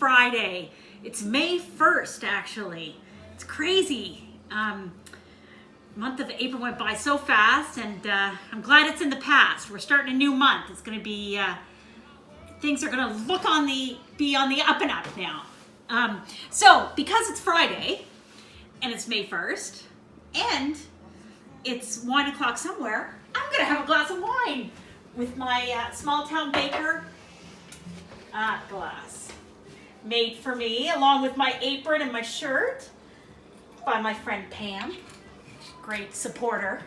Friday. It's May 1st, actually. It's crazy. Month of April went by so fast, and I'm glad it's in the past. We're starting a new month. It's going to be, things are going to be on the up and up now. So, because it's Friday, and it's May 1st, and it's wine o'clock somewhere, I'm going to have a glass of wine with my small town baker glass. Made for me, along with my apron and my shirt by my friend Pam. Great supporter.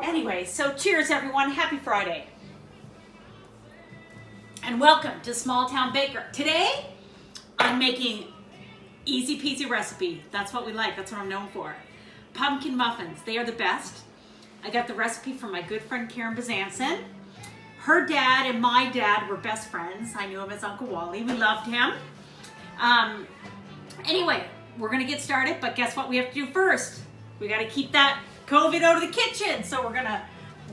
Anyway, so cheers everyone. Happy Friday. And welcome to Small Town Baker. Today, I'm making easy peasy recipe. That's what we like. That's what I'm known for. Pumpkin muffins. They are the best. I got the recipe from my good friend Karen Bazanson. Her dad and my dad were best friends. I knew him as Uncle Wally. We loved him. Anyway, we're going to get started, but guess what we have to do first? We got to keep that COVID out of the kitchen, so we're going to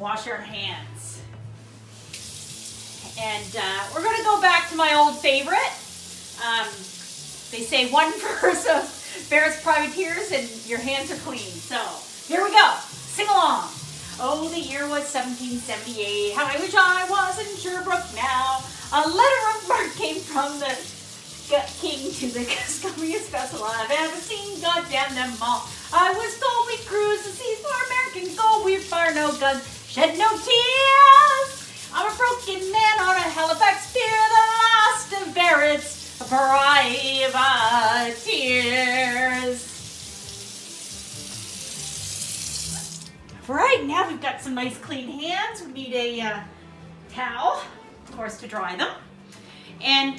wash our hands. And we're going to go back to my old favorite. They say one verse of Barrett's Privateers and your hands are clean. So here we go. Sing along. Oh, the year was 1778. How I wish I was in Sherbrooke now. A letter of marque came from the king to the scummiest vessel I've ever seen. God damn them all. I was told we cruise the seas for American gold. We fire no guns, shed no tears. I'm a broken man on a Halifax pier, the last of Barrett's Privateers. Right, now we've got some nice clean hands. We need a towel, of course, to dry them. And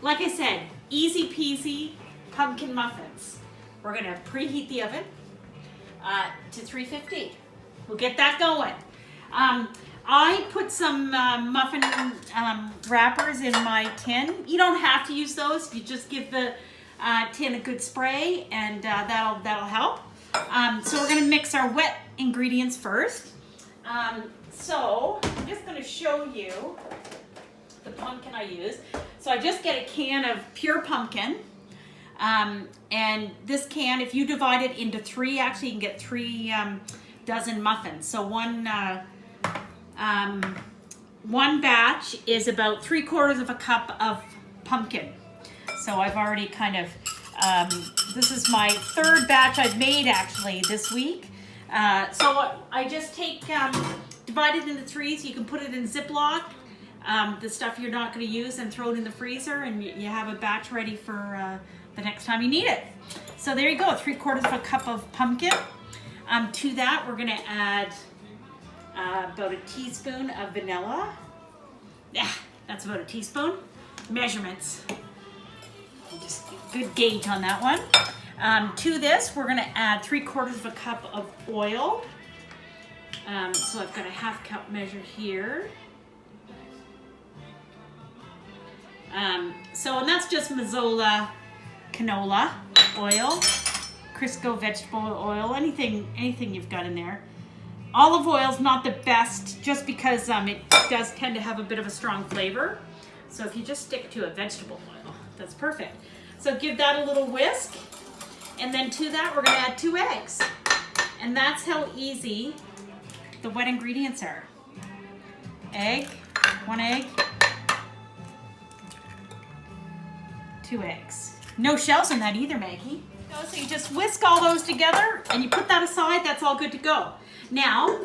like I said, easy peasy pumpkin muffins. We're gonna preheat the oven to 350. We'll get that going. I put some muffin wrappers in my tin. You don't have to use those. You just give the tin a good spray, and that'll help. So we're gonna mix our wet ingredients first. So I'm just gonna show you the pumpkin I use. So I just get a can of pure pumpkin. And this can, if you divide it into three, actually you can get 3 dozen muffins. So one batch is about 3/4 of a cup of pumpkin. So I've already kind of, this is my 3rd batch I've made actually this week. So I just take, divide it into 3 so you can put it in Ziploc, the stuff you're not going to use, and throw it in the freezer, and you have a batch ready for the next time you need it. So there you go, 3/4 of a cup of pumpkin. To that we're going to add about a teaspoon of vanilla. Yeah, that's about a teaspoon. Measurements. Just good gauge on that one. To this, we're going to add 3/4 of a cup of oil. So I've got a 1/2 cup measure here. And that's just Mazola canola oil, Crisco vegetable oil, anything you've got in there. Olive oil's not the best, just because it does tend to have a bit of a strong flavor. So if you just stick to a vegetable oil, that's perfect. So give that a little whisk. And then to that, we're going to add 2 eggs. And that's how easy the wet ingredients are. Egg, 1 egg, 2 eggs. No shells in that either, Maggie. So you just whisk all those together and you put that aside. That's all good to go. Now,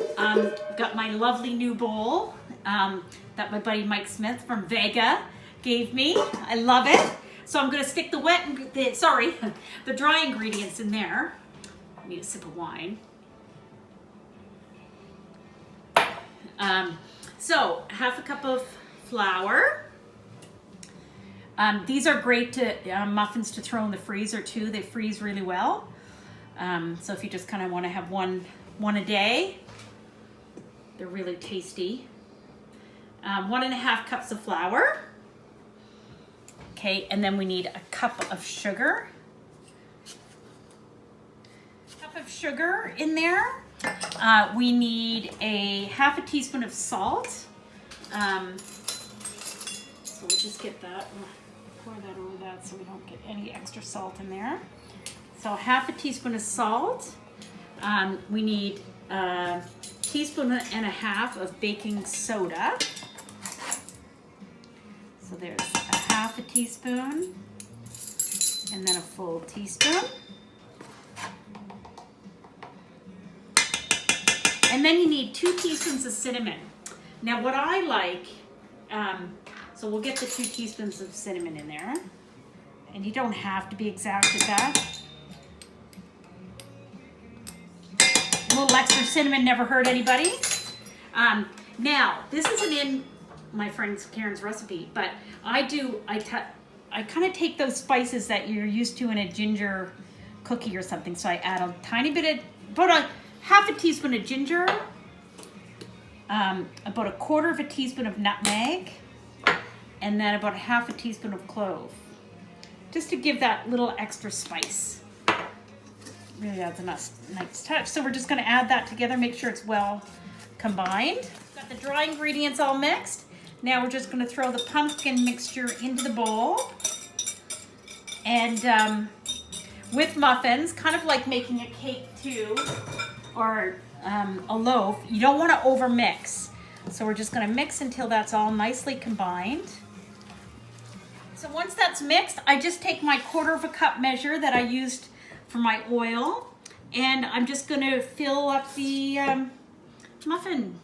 got my lovely new bowl that my buddy Mike Smith from Vega gave me. I love it. So I'm going to stick the dry ingredients in there. I need a sip of wine. So 1/2 cup of flour. These are great muffins to throw in the freezer too. They freeze really well. So if you just kind of want to have one a day, they're really tasty. 1.5 cups of flour. Okay, and then we need a cup of sugar. In there. We need a 1/2 teaspoon of salt. So we'll just get that pour that over that so we don't get any extra salt in there. So half a teaspoon of salt. We need a teaspoon and a half of baking soda. So there's a half a teaspoon and then a full teaspoon. And then you need 2 teaspoons of cinnamon. Now what I like, so we'll get the 2 teaspoons of cinnamon in there. And you don't have to be exact with that. A little extra cinnamon never hurt anybody. Now, this isn't in my friend Karen's recipe, but I kind of take those spices that you're used to in a ginger cookie or something. So I add a tiny bit of, about a half a teaspoon of ginger, about a quarter of a teaspoon of nutmeg, and then about a half a teaspoon of clove, just to give that little extra spice. Really adds a nice touch. So we're just going to add that together, make sure it's well combined. Got the dry ingredients all mixed. Now we're just going to throw the pumpkin mixture into the bowl. And with muffins, kind of like making a cake too, or a loaf, you don't want to over mix. So we're just going to mix until that's all nicely combined. So once that's mixed, I just take my 1/4 cup measure that I used for my oil, and I'm just going to fill up the muffin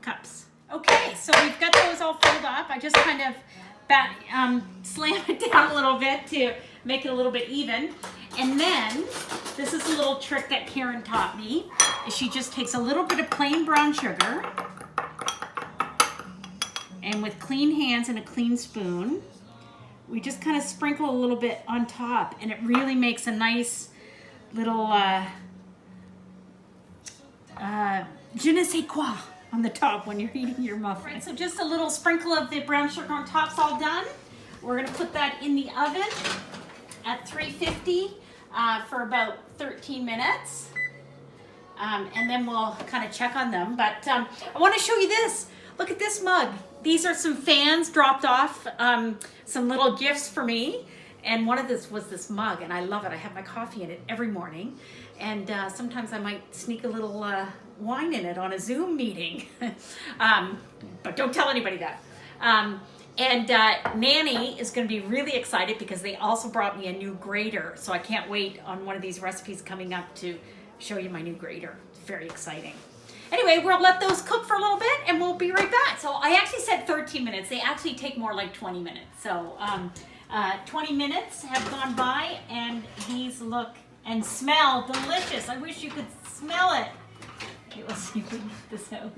cups. Okay, so we've got those all filled up. I just kind of slam it down a little bit to make it a little bit even. And then, this is a little trick that Karen taught me. She just takes a little bit of plain brown sugar, and with clean hands and a clean spoon, we just kind of sprinkle a little bit on top, and it really makes a nice little je ne sais quoi on the top when you're eating your muffin. Right, so just a little sprinkle of the brown sugar on top's all done. We're going to put that in the oven at 350 for about 13 minutes. And then we'll kind of check on them. But I want to show you this. Look at this mug. These are some fans dropped off some little gifts for me. And one of this was this mug, and I love it. I have my coffee in it every morning. And sometimes I might sneak a little wine in it on a Zoom meeting. But don't tell anybody that. And Nanny is going to be really excited because they also brought me a new grater. So I can't wait on one of these recipes coming up to show you my new grater. It's very exciting. Anyway, we'll let those cook for a little bit and we'll be right back. So I actually said 13 minutes. They actually take more like 20 minutes. So 20 minutes have gone by and these look and smell delicious. I wish you could smell it. Okay, let's see if we can get this out.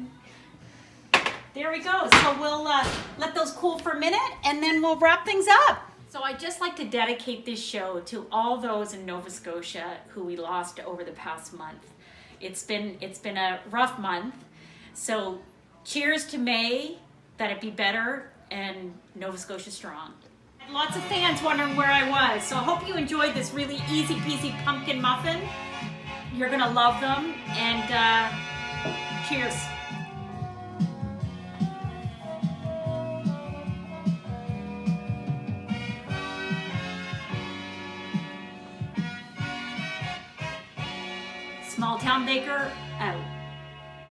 There we go. So we'll let those cool for a minute and then we'll wrap things up. So I'd just like to dedicate this show to all those in Nova Scotia who we lost over the past month. It's been a rough month. So cheers to May, that it be better, and Nova Scotia strong. I had lots of fans wondering where I was. So I hope you enjoyed this really easy peasy pumpkin muffin. You're gonna love them, and cheers. Small Town Baker out.